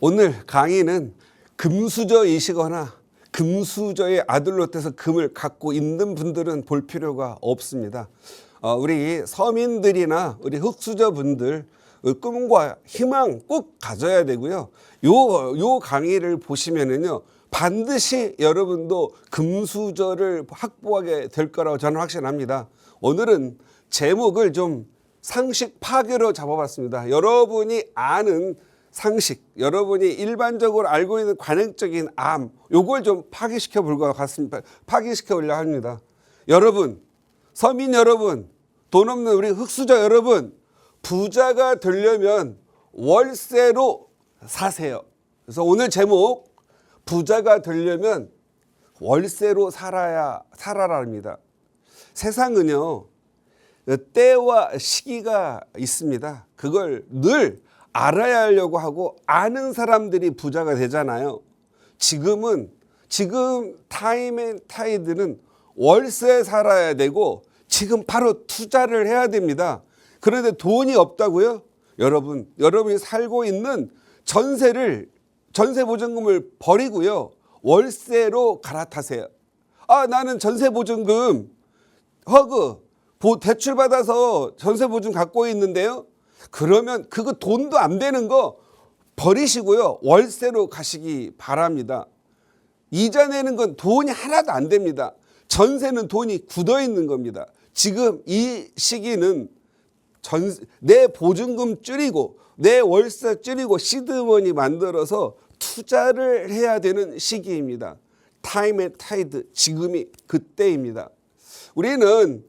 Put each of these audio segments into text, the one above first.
오늘 강의는 금수저이시거나 금수저의 아들로 돼서 금을 갖고 있는 분들은 볼 필요가 없습니다. 우리 서민들이나 우리 흙수저분들 꿈과 희망 꼭 가져야 되고요. 요 강의를 보시면은요, 반드시 여러분도 금수저를 확보하게 될 거라고 저는 확신합니다. 오늘은 제목을 좀 상식 파괴로 잡아봤습니다. 여러분이 아는 상식, 여러분이 일반적으로 알고 있는 관행적인 암, 요걸 좀 파괴시켜 볼 것 같습니다. 파괴시켜 보려고 합니다. 여러분, 서민 여러분, 돈 없는 우리 흙수저 여러분, 부자가 되려면 월세로 사세요. 그래서 오늘 제목, 부자가 되려면 월세로 살아라입니다. 세상은요, 때와 시기가 있습니다. 그걸 늘 알아야 하려고 하고 아는 사람들이 부자가 되잖아요. 지금 타임 앤 타이드는 월세에 살아야 되고 지금 바로 투자를 해야 됩니다. 그런데 돈이 없다고요? 여러분이 살고 있는 전세보증금을 버리고요, 월세로 갈아타세요. 나는 전세보증금 대출 받아서 전세보증 갖고 있는데요. 그러면 그거 돈도 안 되는 거 버리시고요, 월세로 가시기 바랍니다. 이자 내는 건 돈이 하나도 안 됩니다. 전세는 돈이 굳어 있는 겁니다. 지금 이 시기는 내 보증금 줄이고 내 월세 줄이고 시드머니 만들어서 투자를 해야 되는 시기입니다. 타임 앤 타이드, 지금이 그때입니다. 우리는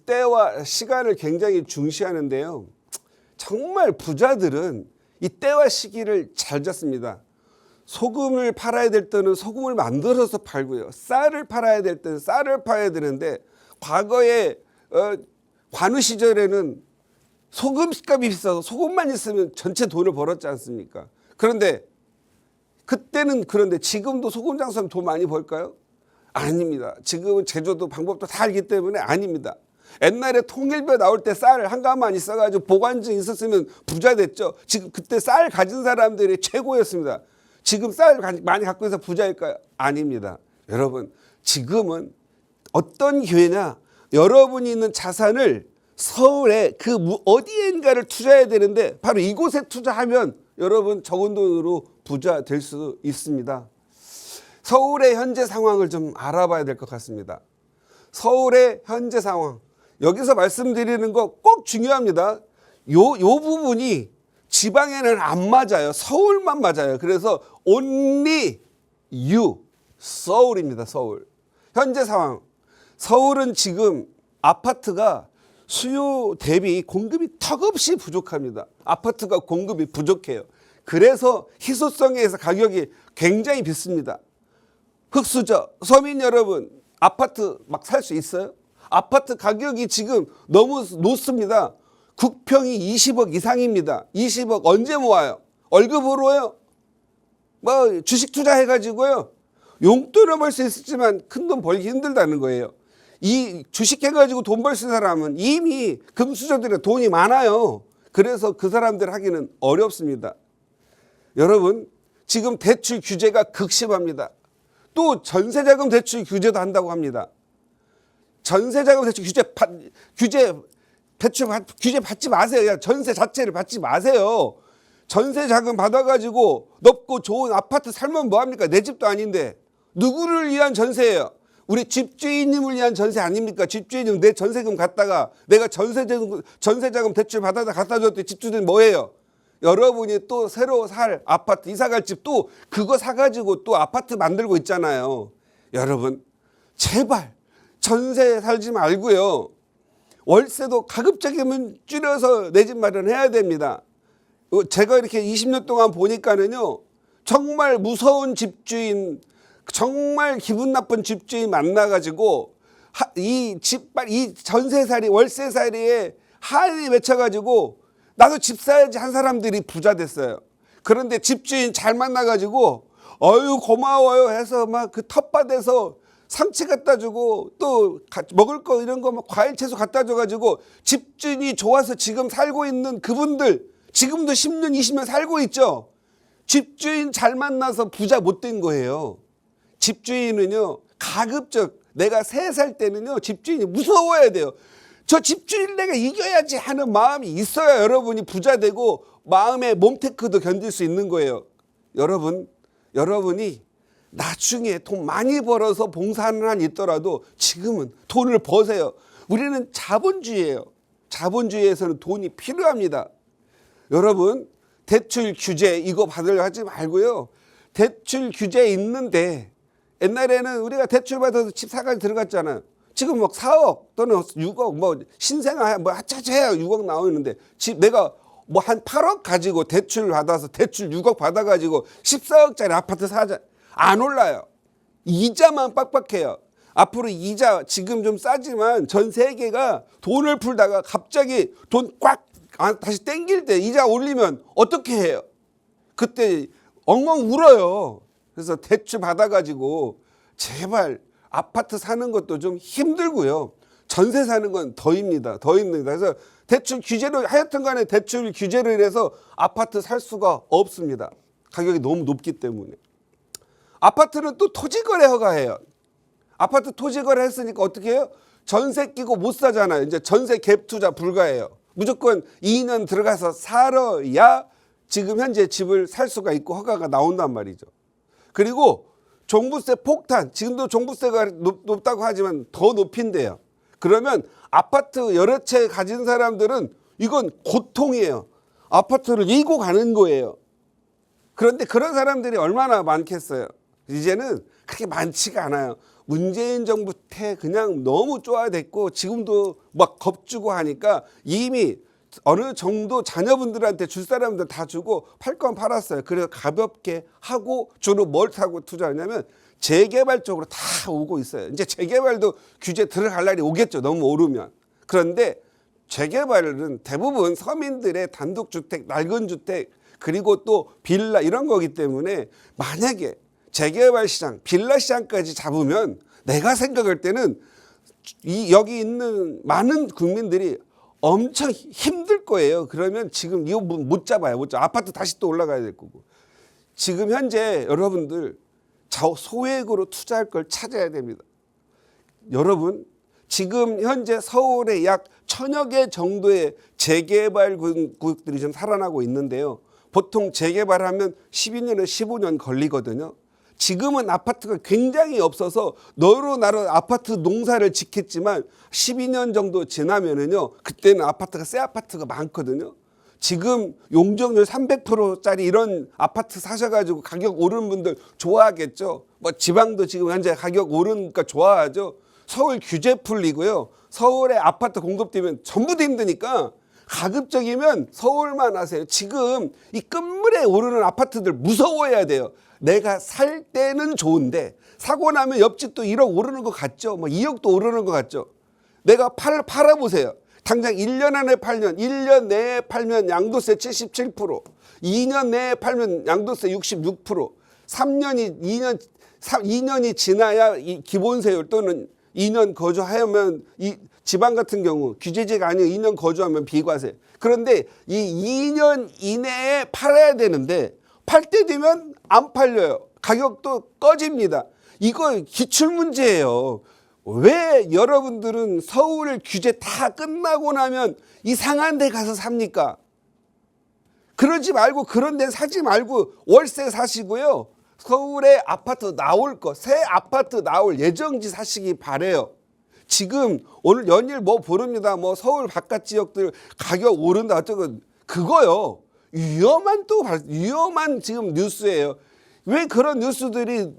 때와 시간을 굉장히 중시하는데요, 정말 부자들은 이 때와 시기를 잘 잡습니다. 소금을 팔아야 될 때는 소금을 만들어서 팔고요, 쌀을 팔아야 될 때는 쌀을 팔아야 되는데, 과거에 관우 시절에는 소금값이 비싸서 소금만 있으면 전체 돈을 벌었지 않습니까? 그런데 지금도 소금 장사하면 돈 많이 벌까요? 아닙니다. 지금은 제조도 방법도 다 알기 때문에 아닙니다. 옛날에 통일벼 나올 때 쌀 한 가마만 있어가지고 보관증 있었으면 부자 됐죠. 지금 그때 쌀 가진 사람들이 최고였습니다. 지금 쌀 많이 갖고 있어서 부자일까요? 아닙니다. 여러분, 지금은 어떤 기회냐? 여러분이 있는 자산을 서울에 어디엔가를 투자해야 되는데 바로 이곳에 투자하면 여러분 적은 돈으로 부자 될 수 있습니다. 서울의 현재 상황을 좀 알아봐야 될 것 같습니다. 서울의 현재 상황, 여기서 말씀드리는 거 꼭 중요합니다. 요 부분이 지방에는 안 맞아요. 서울만 맞아요. 그래서 only you, 서울입니다. 서울. 현재 상황, 서울은 지금 아파트가 수요 대비 공급이 턱없이 부족합니다. 아파트가 공급이 부족해요. 그래서 희소성에서 가격이 굉장히 비쌉니다. 흙수저, 서민 여러분, 아파트 막 살 수 있어요? 아파트 가격이 지금 너무 높습니다. 국평이 20억 이상입니다. 20억 언제 모아요? 월급으로요? 주식 투자해가지고요, 용돈을 벌 수 있었지만 큰 돈 벌기 힘들다는 거예요. 이 주식 해가지고 돈 벌 수 있는 사람은 이미 금수저들의 돈이 많아요. 그래서 그 사람들 하기는 어렵습니다. 여러분, 지금 대출 규제가 극심합니다. 또 전세자금 대출 규제도 한다고 합니다. 전세자금 대출 규제 받지 마세요. 전세 자체를 받지 마세요. 전세자금 받아가지고 높고 좋은 아파트 살면 뭐합니까? 내 집도 아닌데. 누구를 위한 전세예요? 우리 집주인님을 위한 전세 아닙니까? 집주인님 내 전세금 갖다가 내가 전세자금 대출 받아다 갖다 줬더니 집주인 뭐예요? 여러분이 또 새로 살 아파트, 이사갈 집 또 그거 사가지고 또 아파트 만들고 있잖아요. 여러분, 제발 전세 살지 말고요, 월세도 가급적이면 줄여서 내 집 마련해야 됩니다. 제가 이렇게 20년 동안 보니까는요, 정말 무서운 집주인, 정말 기분 나쁜 집주인 만나가지고 이 전세살이, 월세살이에 한이 맺혀가지고 나도 집 사야지 한 사람들이 부자 됐어요. 그런데 집주인 잘 만나가지고 어유 고마워요 해서 막 그 텃밭에서 상치 갖다 주고 또 먹을 거 이런 거 막 과일 채소 갖다 줘가지고 집주인이 좋아서 지금 살고 있는 그분들 지금도 10년, 20년 살고 있죠. 집주인 잘 만나서 부자 못 된 거예요. 집주인은요, 가급적 내가 3살 때는요, 집주인이 무서워야 돼요. 저 집주인 내가 이겨야지 하는 마음이 있어야 여러분이 부자 되고 마음의 몸테크도 견딜 수 있는 거예요. 여러분이 나중에 돈 많이 벌어서 봉사하는 한 있더라도 지금은 돈을 버세요. 우리는 자본주의예요. 자본주의에서는 돈이 필요합니다. 여러분, 대출 규제 이거 받으려 하지 말고요. 대출 규제 있는데 옛날에는 우리가 대출 받아서 집 사가지고 들어갔잖아요. 지금 막 4억 또는 6억 뭐 신생아 뭐 하차해야 6억 나오는데 집 내가 뭐 한 8억 가지고 대출 받아서 대출 6억 받아가지고 14억짜리 아파트 사자. 안 올라요. 이자만 빡빡해요. 앞으로 이자 지금 좀 싸지만 전 세계가 돈을 풀다가 갑자기 돈 꽉 다시 땡길 때 이자 올리면 어떻게 해요? 그때 엉엉 울어요. 그래서 대출 받아가지고 제발 아파트 사는 것도 좀 힘들고요. 전세 사는 건 더 힘듭니다. 그래서 대출 규제로 하여튼 간에 대출 규제를 해서 아파트 살 수가 없습니다. 가격이 너무 높기 때문에. 아파트는 또 토지거래 허가해요. 아파트 토지거래 했으니까 어떻게 해요? 전세 끼고 못 사잖아요. 이제 전세 갭 투자 불가해요. 무조건 2년 들어가서 살아야 지금 현재 집을 살 수가 있고 허가가 나온단 말이죠. 그리고 종부세 폭탄, 지금도 종부세가 높다고 하지만 더 높인대요. 그러면 아파트 여러 채 가진 사람들은 이건 고통이에요. 아파트를 잃고 가는 거예요. 그런데 그런 사람들이 얼마나 많겠어요. 이제는 그렇게 많지가 않아요. 문재인 정부 때 그냥 너무 쪼아댔고 지금도 막 겁주고 하니까 이미 어느 정도 자녀분들한테 줄 사람들 다 주고 팔 건 팔았어요. 그래서 가볍게 하고 주로 뭘 타고 투자하냐면 재개발 쪽으로 다 오고 있어요. 이제 재개발도 규제 들어갈 날이 오겠죠. 너무 오르면. 그런데 재개발은 대부분 서민들의 단독주택, 낡은 주택 그리고 또 빌라 이런 거기 때문에 만약에 재개발 시장, 빌라 시장까지 잡으면 내가 생각할 때는 여기 있는 많은 국민들이 엄청 힘들 거예요. 그러면 지금 이거 못 잡아요. 못 잡아. 아파트 다시 또 올라가야 될 거고. 지금 현재 여러분들 소액으로 투자할 걸 찾아야 됩니다. 여러분, 지금 현재 서울에 약 1000여 개 정도의 재개발 구역들이 좀 살아나고 있는데요. 보통 재개발하면 12년에서 15년 걸리거든요. 지금은 아파트가 굉장히 없어서 너로 나로 아파트 농사를 짓겠지만 12년 정도 지나면은요, 그때는 아파트가 새 아파트가 많거든요. 지금 용적률 300%짜리 이런 아파트 사셔가지고 가격 오른 분들 좋아하겠죠. 뭐 지방도 지금 현재 가격 오르니까 좋아하죠. 서울 규제 풀리고요. 서울에 아파트 공급되면 전부 다 힘드니까 가급적이면 서울만 하세요. 지금 이 끝물에 오르는 아파트들 무서워해야 돼요. 내가 살 때는 좋은데 사고 나면 옆집도 1억 오르는 것 같죠. 뭐 2억도 오르는 것 같죠. 내가 팔아보세요. 당장 1년 안에 팔면 1년 내에 팔면 양도세 77%, 2년 내에 팔면 양도세 66%, 2년이 지나야 이 기본세율 또는 2년 거주하면 이 지방 같은 경우 규제지가 아니고 2년 거주하면 비과세. 그런데 이 2년 이내에 팔아야 되는데 팔 때 되면 안 팔려요. 가격도 꺼집니다. 이거 기출문제예요. 왜 여러분들은 서울 규제 다 끝나고 나면 이상한 데 가서 삽니까? 그러지 말고 그런 데 사지 말고 월세 사시고요. 서울에 아파트 나올 거, 새 아파트 나올 예정지 사시기 바래요. 지금 오늘 연일 뭐 부릅니다. 뭐 서울 바깥 지역들 가격 오른다 어쩌고 그거요. 위험한 지금 뉴스예요. 왜 그런 뉴스들이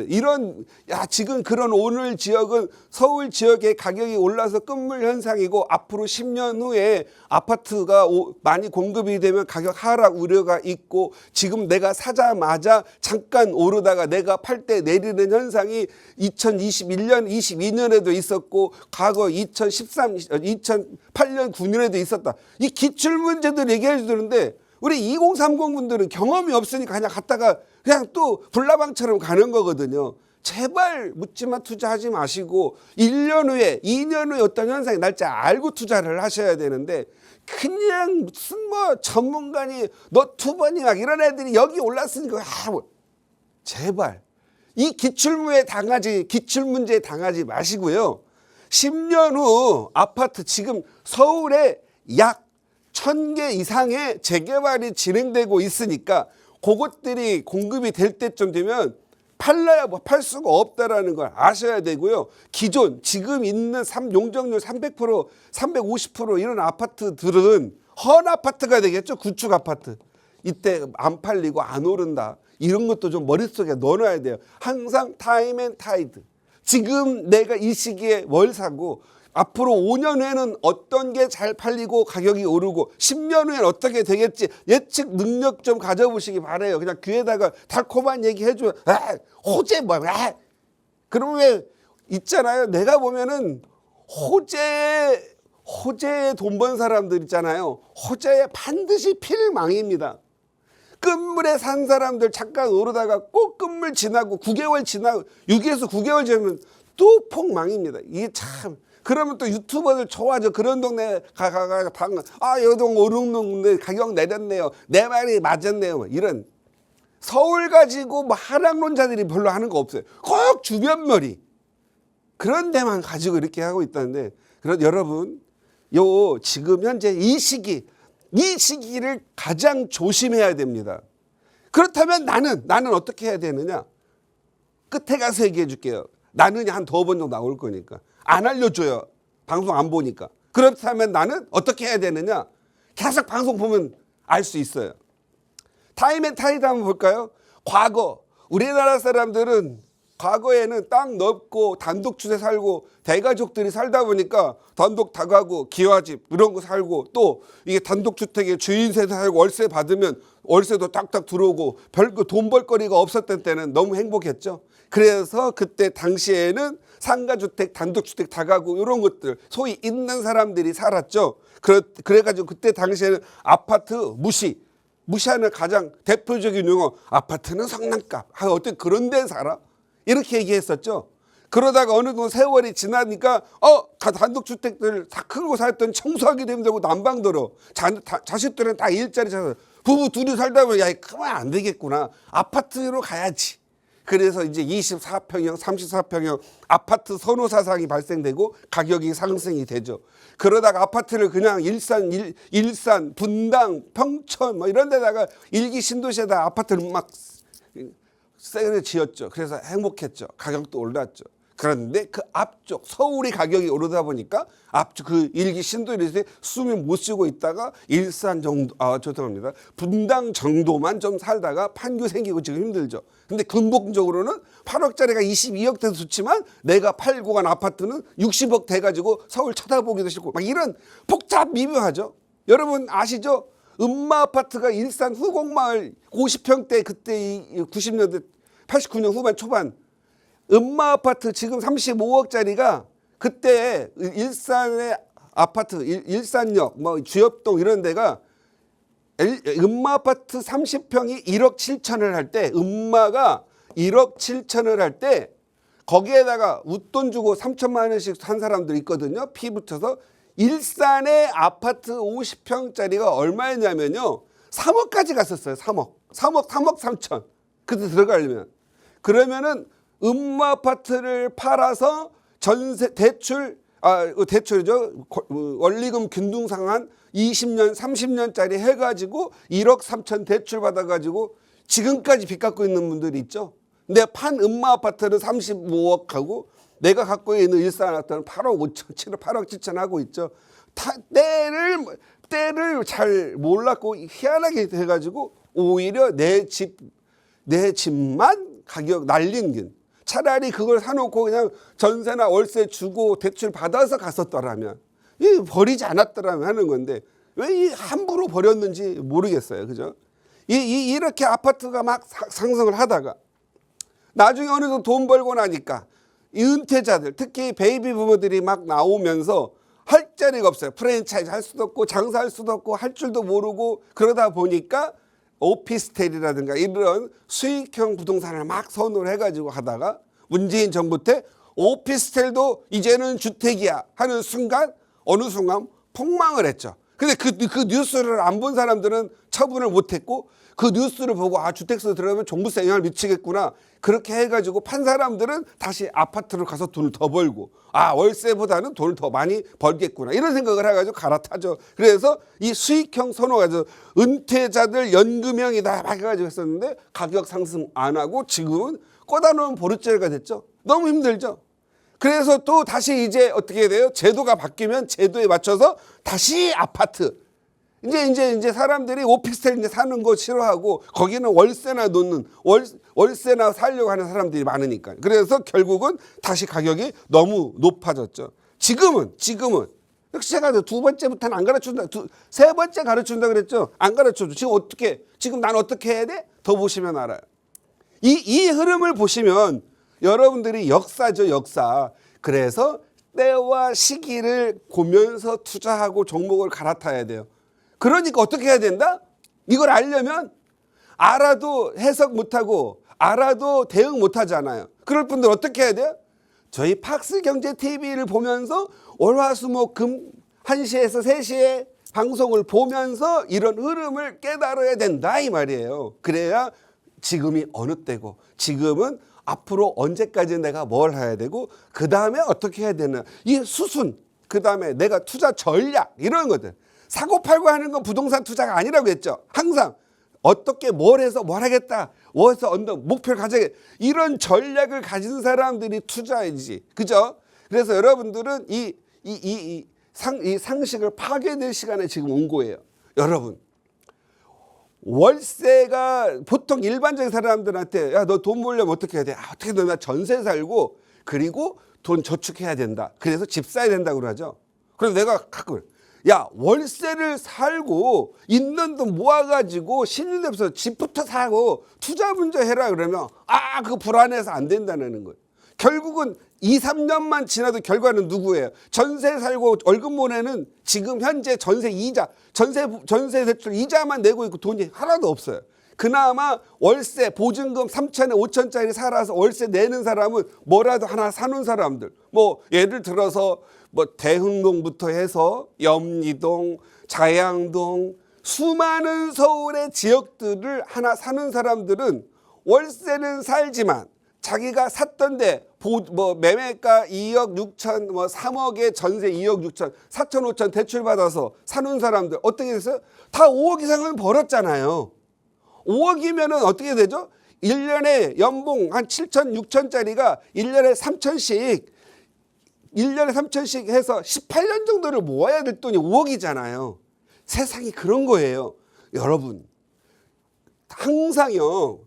이런 지금 그런 오늘 지역은 서울 지역의 가격이 올라서 끝물 현상이고 앞으로 10년 후에 아파트가 많이 공급이 되면 가격 하락 우려가 있고 지금 내가 사자마자 잠깐 오르다가 내가 팔 때 내리는 현상이 2021년, 22년에도 있었고 과거 2008년, 9년에도 있었다. 이 기출문제들 얘기해 주는데 우리 2030 분들은 경험이 없으니까 그냥 갔다가 그냥 또 불나방처럼 가는 거거든요. 제발 묻지마 투자하지 마시고 1년 후에 2년 후에 어떤 현상이 날지 알고 투자를 하셔야 되는데 그냥 무슨 뭐 전문가니 너튜버니 막 이런 애들이 여기 올랐으니까 제발 이 기출문제에 당하지 마시고요. 10년 후 아파트 지금 서울에 약 1000개 이상의 재개발이 진행되고 있으니까 그것들이 공급이 될 때쯤 되면 팔라야 뭐 팔 수가 없다라는 걸 아셔야 되고요. 기존 지금 있는 용적률 300%, 350% 이런 아파트들은 헌 아파트가 되겠죠. 구축 아파트. 이때 안 팔리고 안 오른다. 이런 것도 좀 머릿속에 넣어놔야 돼요. 항상 타임 앤 타이드. 지금 내가 이 시기에 뭘 사고 앞으로 5년 후에는 어떤 게 잘 팔리고 가격이 오르고 10년 후에는 어떻게 되겠지 예측 능력 좀 가져보시기 바라요. 그냥 귀에다가 달콤한 얘기 해줘요. 호재 뭐 그러면 왜 있잖아요. 내가 보면은 호재에 돈 번 사람들 있잖아요. 호재에 반드시 필망입니다. 끝물에 산 사람들 잠깐 오르다가 꼭 끝물 지나고 9개월 지나고 6에서 9개월 지나면 또 폭망입니다. 이게 참 그러면 또 유튜버들 좋아져. 그런 동네 여기 동 오름동네 가격 내렸네요. 내 말이 맞았네요. 뭐 이런 서울 가지고 뭐 하락론자들이 별로 하는 거 없어요. 꼭 주변머리 그런 데만 가지고 이렇게 하고 있다는데 여러분 지금 현재 이 시기를 가장 조심해야 됩니다. 그렇다면 나는 어떻게 해야 되느냐? 끝에 가서 얘기해 줄게요. 나는 한 더 번 정도 나올 거니까. 안 알려줘요. 방송 안 보니까. 그렇다면 나는 어떻게 해야 되느냐? 계속 방송 보면 알 수 있어요. 타임 앤 타이드 한번 볼까요? 과거 우리나라 사람들은 과거에는 땅 넓고 단독주택 살고 대가족들이 살다 보니까 단독 다가구 기와집 이런 거 살고 또 이게 단독주택에 주인세 살고 월세 받으면 월세도 딱딱 들어오고 별거 돈 벌 거리가 없었던 때는 너무 행복했죠. 그래서 그때 당시에는 상가주택, 단독주택, 다가구 이런 것들 소위 있는 사람들이 살았죠. 그래가지고 그때 당시에는 아파트 무시하는 가장 대표적인 용어 아파트는 성난값. 어떻게 그런 데 살아? 이렇게 얘기했었죠. 그러다가 어느 정도 세월이 지나니까 단독주택들 다 큰 거 살았더니 청소하기도 힘들고 난방더러 자식들은 다 일자리 찾아서 부부 둘이 살다 보면 그만 안 되겠구나. 아파트로 가야지. 그래서 이제 24평형, 34평형 아파트 선호 사상이 발생되고 가격이 상승이 되죠. 그러다가 아파트를 그냥 일산, 분당, 평촌 뭐 이런 데다가 일기 신도시에다 아파트를 막 세게 지었죠. 그래서 행복했죠. 가격도 올랐죠. 그런데 그 앞쪽 서울이 가격이 오르다 보니까 앞쪽 그 일기 신도시에 숨이 못 쉬고 있다가 일산 정도 죄송합니다. 분당 정도만 좀 살다가 판교 생기고 지금 힘들죠. 근데 근본적으로는 8억짜리가 22억 돼도 좋지만 내가 팔고 간 아파트는 60억 돼가지고 서울 쳐다보기도 싫고 막 이런 복잡 미묘하죠. 여러분 아시죠? 음마 아파트가 일산 후곡마을 50평대 그때 90년대 89년 후반 초반 음마 아파트 지금 35억짜리가 그때 일산의 아파트 일산역 뭐 주엽동 이런 데가 음마 아파트 30평이 1억 7천을 할 때 음마가 1억 7천을 할 때 거기에다가 웃돈 주고 3천만 원씩 산 사람들 있거든요. 피 붙여서 일산의 아파트 50평짜리가 얼마였냐면요. 3억까지 갔었어요. 3억 3천. 그때 들어가려면. 그러면은 음마 아파트를 팔아서 전세 대출이죠. 원리금 균등상환 20년 30년짜리 해가지고 1억 3천 대출 받아가지고 지금까지 빚 갖고 있는 분들이 있죠. 근데 판 음마 아파트는 35억 하고 내가 갖고 있는 일산 아파트는 8억 5천 7억 8억 7천 하고 있죠. 때를 잘 몰랐고 희한하게 돼가지고 오히려 내 집만 가격 날린 게 차라리 그걸 사놓고 그냥 전세나 월세 주고 대출 받아서 갔었더라면 버리지 않았더라면 하는 건데 왜 함부로 버렸는지 모르겠어요. 그죠? 이렇게 아파트가 막 상승을 하다가 나중에 어느 정도 돈 벌고 나니까 이 은퇴자들 특히 베이비 부모들이 막 나오면서 할 자리가 없어요. 프랜차이즈 할 수도 없고 장사할 수도 없고 할 줄도 모르고 그러다 보니까 오피스텔이라든가 이런 수익형 부동산을 막 선호를 해가지고 하다가 문재인 정부 때 오피스텔도 이제는 주택이야 하는 순간 어느 순간 폭망을 했죠. 근데 그 뉴스를 안 본 사람들은 처분을 못했고 그 뉴스를 보고 주택수 들어가면 종부세 영향을 미치겠구나 그렇게 해가지고 판 사람들은 다시 아파트로 가서 돈을 더 벌고 월세보다는 돈을 더 많이 벌겠구나 이런 생각을 해가지고 갈아타죠. 그래서 이 수익형 선호가 은퇴자들 연금형이다 막 해가지고 했었는데 가격 상승 안 하고 지금은 꽂아놓은 보릿자루가 됐죠. 너무 힘들죠. 그래서 또 다시 이제 어떻게 돼요? 제도가 바뀌면 제도에 맞춰서 다시 아파트. 이제 사람들이 오피스텔 이제 사는 거 싫어하고 거기는 월세나 놓는 월세나 살려고 하는 사람들이 많으니까. 그래서 결국은 다시 가격이 너무 높아졌죠. 지금은 역시 제가 두 번째부터는 안 가르쳐준다. 세 번째 가르쳐준다 그랬죠. 안 가르쳐줘. 지금 난 어떻게 해야 돼? 더 보시면 알아요. 이 흐름을 보시면 여러분들이 역사죠, 역사. 그래서 때와 시기를 보면서 투자하고 종목을 갈아타야 돼요. 그러니까 어떻게 해야 된다? 이걸 알려면 알아도 해석 못하고 알아도 대응 못하잖아요. 그럴 분들 어떻게 해야 돼요? 저희 팍스경제TV를 보면서 월화수목금 1시에서 3시에 방송을 보면서 이런 흐름을 깨달아야 된다 이 말이에요. 그래야 지금이 어느 때고 지금은 앞으로 언제까지 내가 뭘 해야 되고 그 다음에 어떻게 해야 되나 이 수순 그 다음에 내가 투자 전략 이런 것들 사고팔고 하는 건 부동산 투자가 아니라고 했죠. 항상 어떻게 뭘 해서 뭘 하겠다 뭐해서 어떤 목표를 가져야겠다 이런 전략을 가진 사람들이 투자이지 그죠? 그래서 여러분들은 이 상식을 파괴될 시간에 지금 온 거예요. 여러분 월세가 보통 일반적인 사람들한테 야 너 돈 벌려면 어떻게 해야 돼? 어떻게 나 전세 살고 그리고 돈 저축해야 된다. 그래서 집 사야 된다고 그러죠. 그래서 내가 가끔 야 월세를 살고 있는 돈 모아가지고 신용대에서 집부터 사고 투자 먼저 해라 그러면 그거 불안해서 안 된다는 거예요. 결국은 2, 3년만 지나도 결과는 누구예요? 전세 살고 월급 보내는 지금 현재 전세 이자, 전세 대출 이자만 내고 있고 돈이 하나도 없어요. 그나마 월세 보증금 3천에 5천짜리 살아서 월세 내는 사람은 뭐라도 하나 사는 사람들. 뭐 예를 들어서 뭐 대흥동부터 해서 염리동, 자양동 수많은 서울의 지역들을 하나 사는 사람들은 월세는 살지만 자기가 샀던데 매매가 2억 6천 3억에 전세 2억 6천 4천 5천 대출 받아서 사는 사람들 어떻게 됐어요? 다 5억 이상은 벌었잖아요. 5억이면은 어떻게 되죠? 1년에 연봉 한 7천 6천짜리가 1년에 3천씩 해서 18년 정도를 모아야 될 돈이 5억이잖아요. 세상이 그런 거예요. 여러분 항상요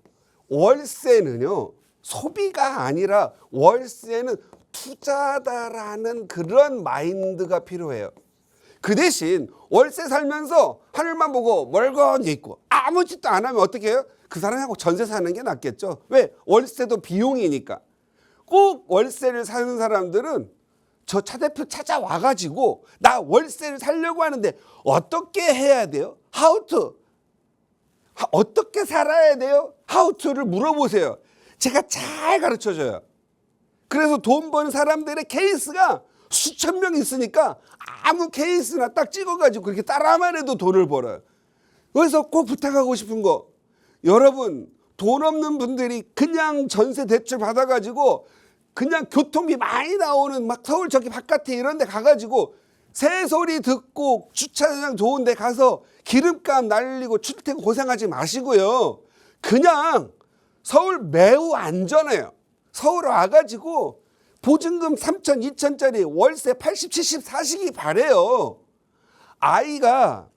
월세는요 소비가 아니라 월세는 투자다라는 그런 마인드가 필요해요. 그 대신 월세 살면서 하늘만 보고 멀건히 있고 아무 짓도 안 하면 어떻게 해요? 그 사람하고 전세 사는 게 낫겠죠. 왜? 월세도 비용이니까. 꼭 월세를 사는 사람들은 저 차 대표 찾아와가지고 나 월세를 살려고 하는데 어떻게 해야 돼요? How to. 어떻게 살아야 돼요? How to를 물어보세요. 제가 잘 가르쳐줘요. 그래서 돈 버는 사람들의 케이스가 수천 명 있으니까 아무 케이스나 딱 찍어가지고 그렇게 따라만 해도 돈을 벌어요. 그래서 꼭 부탁하고 싶은 거 여러분 돈 없는 분들이 그냥 전세 대출 받아가지고 그냥 교통비 많이 나오는 막 서울 저기 바깥에 이런 데 가가지고 새소리 듣고 주차장 좋은 데 가서 기름값 날리고 출퇴근 고생하지 마시고요. 그냥 서울 매우 안전해요. 서울 와가지고 보증금 3천, 2천짜리 월세 80, 70 사시기 바래요. 아이가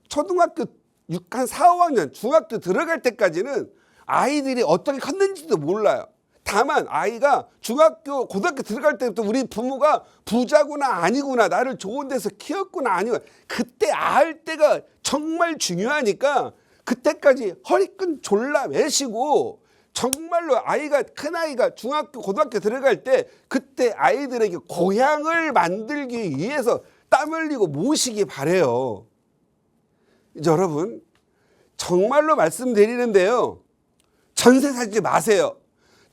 초등학교 6한 4, 5학년 중학교 들어갈 때까지는 아이들이 어떻게 컸는지도 몰라요. 다만 아이가 중학교 고등학교 들어갈 때부터 우리 부모가 부자구나 아니구나 나를 좋은 데서 키웠구나 아니구나 그때 알 때가 정말 중요하니까 그때까지 허리끈 졸라 매시고 정말로 아이가 큰아이가 중학교 고등학교 들어갈 때 그때 아이들에게 고향을 만들기 위해서 땀 흘리고 모시기 바래요. 여러분 정말로 말씀드리는데요 전세 사지 마세요.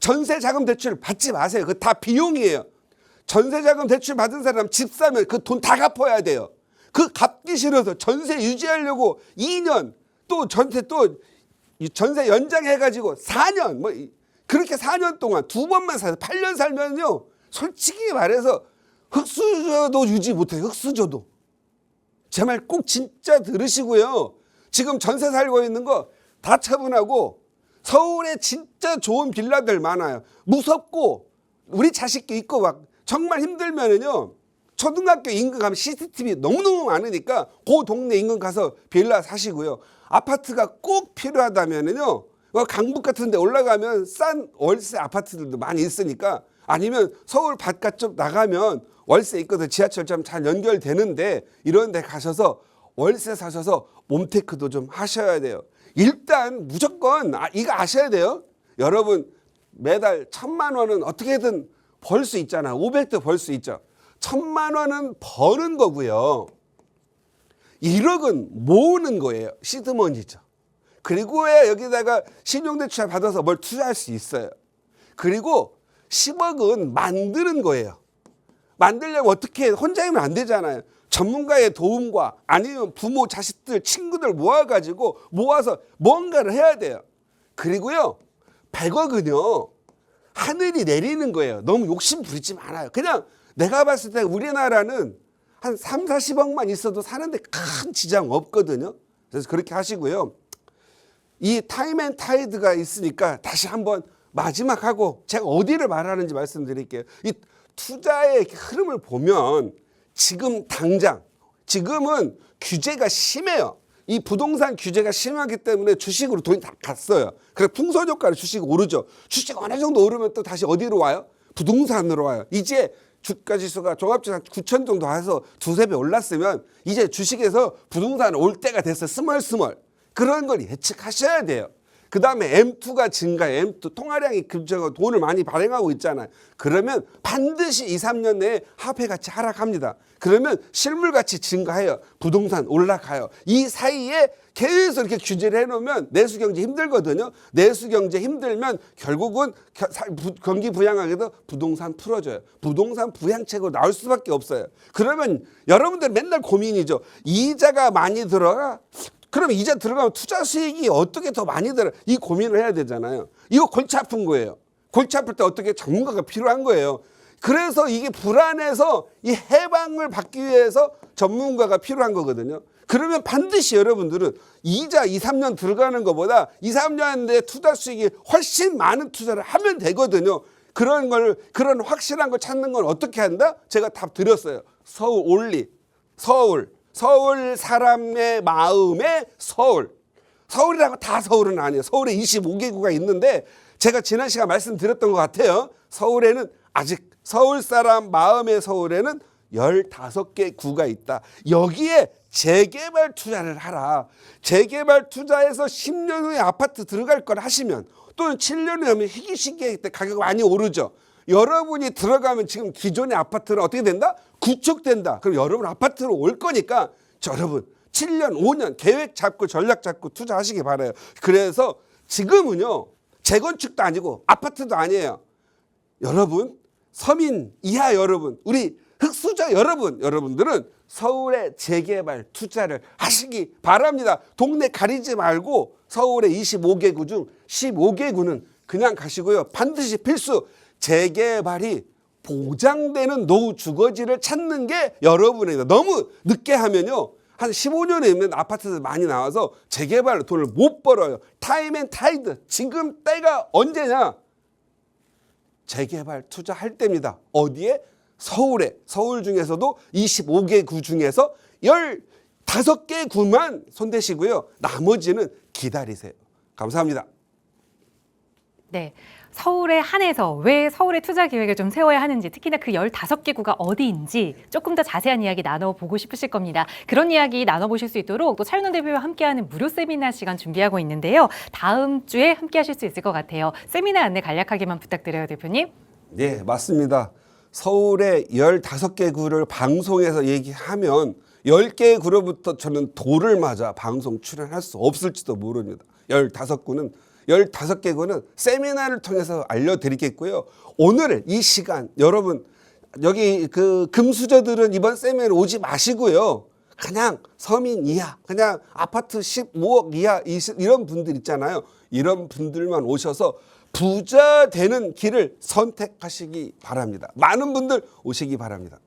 전세자금 대출 받지 마세요. 그거 다 비용이에요. 전세자금 대출 받은 사람 집 사면 그 돈 다 갚아야 돼요. 그 갚기 싫어서 전세 유지하려고 2년 또 전세 연장해가지고 4년 뭐 그렇게 4년 동안 2번만 사서 8년 살면요. 솔직히 말해서 흙수저도 유지 못해요. 흙수저도. 제 말 꼭 진짜 들으시고요. 지금 전세 살고 있는 거 다 처분하고 서울에 진짜 좋은 빌라들 많아요. 무섭고 우리 자식도 있고 막 정말 힘들면은요. 초등학교 인근 가면 CCTV 너무너무 많으니까 그 동네 인근 가서 빌라 사시고요. 아파트가 꼭 필요하다면은요. 강북 같은 데 올라가면 싼 월세 아파트들도 많이 있으니까 아니면 서울 바깥쪽 나가면 월세 있거든. 지하철 잘 연결되는데 이런 데 가셔서 월세 사셔서 몸테크도 좀 하셔야 돼요. 일단 무조건 이거 아셔야 돼요. 여러분 매달 1,000만 원은 어떻게든 벌 수 있잖아. 500도 벌 수 있죠. 1,000만 원은 버는 거고요. 1억은 모으는 거예요. 시드머니죠. 그리고 여기다가 신용대출 받아서 뭘 투자할 수 있어요. 그리고 10억은 만드는 거예요. 만들려면 어떻게 혼자이면 안 되잖아요. 전문가의 도움과 아니면 부모, 자식들, 친구들 모아서 뭔가를 해야 돼요. 그리고요. 100억은요. 하늘이 내리는 거예요. 너무 욕심 부리지 말아요. 그냥 내가 봤을 때 우리나라는 한 3, 40억만 있어도 사는데 큰 지장 없거든요. 그래서 그렇게 하시고요. 이 타임앤타이드가 있으니까 다시 한번 마지막 하고 제가 어디를 말하는지 말씀드릴게요. 이 투자의 흐름을 보면 지금 당장 지금은 규제가 심해요. 이 부동산 규제가 심하기 때문에 주식으로 돈이 다 갔어요. 그래서 풍선효과로 주식 오르죠. 주식 어느 정도 오르면 또 다시 어디로 와요? 부동산으로 와요. 이제 주가지수가 종합지수 9천 정도 해서 2~3배 올랐으면 이제 주식에서 부동산 올 때가 됐어요. 스멀스멀. 그런 걸 예측하셔야 돼요. 그 다음에 M2가 증가해. M2 통화량이 급증하고 돈을 많이 발행하고 있잖아요. 그러면 반드시 2, 3년 내에 화폐가치 하락합니다. 그러면 실물가치 증가해요. 부동산 올라가요. 이 사이에 계속 이렇게 규제를 해놓으면 내수경제 힘들거든요. 내수경제 힘들면 결국은 경기 부양하게 돼서 부동산 풀어줘요. 부동산 부양책으로 나올 수밖에 없어요. 그러면 여러분들 맨날 고민이죠. 이자가 많이 들어가? 그럼 이자 들어가면 투자 수익이 어떻게 더 많이 들어? 이 고민을 해야 되잖아요. 이거 골치 아픈 거예요. 골치 아플 때 어떻게 전문가가 필요한 거예요. 그래서 이게 불안해서 이 해방을 받기 위해서 전문가가 필요한 거거든요. 그러면 반드시 여러분들은 이자 2, 3년 들어가는 것보다 2, 3년 내 투자 수익이 훨씬 많은 투자를 하면 되거든요. 그런 확실한 걸 찾는 건 어떻게 한다? 제가 답 드렸어요. 서울 올리. 서울 사람의 마음의 서울. 서울이라고 다 서울은 아니에요. 서울에 25개구가 있는데 제가 지난 시간 말씀드렸던 것 같아요. 서울에는 아직 서울 사람 마음의 서울에는 15개 구가 있다. 여기에 재개발 투자를 하라. 재개발 투자해서 10년 후에 아파트 들어갈 걸 하시면 또는 7년 후에 하면 희귀시기에 때 가격이 많이 오르죠. 여러분이 들어가면 지금 기존의 아파트는 어떻게 된다? 구축된다. 그럼 여러분 아파트로 올 거니까 여러분 7년, 5년 계획 잡고 전략 잡고 투자하시기 바라요. 그래서 지금은요. 재건축도 아니고 아파트도 아니에요. 여러분 서민 이하 여러분 우리 흑수저 여러분들은 서울에 재개발 투자를 하시기 바랍니다. 동네 가리지 말고 서울의 25개구 중 15개구는 그냥 가시고요. 반드시 필수 재개발이 보장되는 노후 주거지를 찾는 게 여러분입니다. 너무 늦게 하면요. 한 15년에 아파트들 많이 나와서 재개발로 돈을 못 벌어요. 타임앤타이드 지금 때가 언제냐? 재개발 투자할 때입니다. 어디에? 서울에. 서울 중에서도 25개 구 중에서 15개 구만 손대시고요. 나머지는 기다리세요. 감사합니다. 네. 서울에 한해서 왜 서울의 투자 계획을 좀 세워야 하는지 특히나 그 15개 구가 어디인지 조금 더 자세한 이야기 나눠보고 싶으실 겁니다. 그런 이야기 나눠보실 수 있도록 또 차윤호 대표와 함께하는 무료 세미나 시간 준비하고 있는데요. 다음 주에 함께하실 수 있을 것 같아요. 세미나 안내 간략하게만 부탁드려요, 대표님. 네, 맞습니다. 서울의 15개 구를 방송에서 얘기하면 10개 구로부터 저는 돌을 맞아 방송 출연할 수 없을지도 모릅니다. 15구는 15개구는 세미나를 통해서 알려드리겠고요. 오늘 이 시간 여러분 여기 그 금수저들은 이번 세미나에 오지 마시고요. 그냥 서민 이하, 그냥 아파트 15억 이하 이런 분들 있잖아요. 이런 분들만 오셔서 부자 되는 길을 선택하시기 바랍니다. 많은 분들 오시기 바랍니다.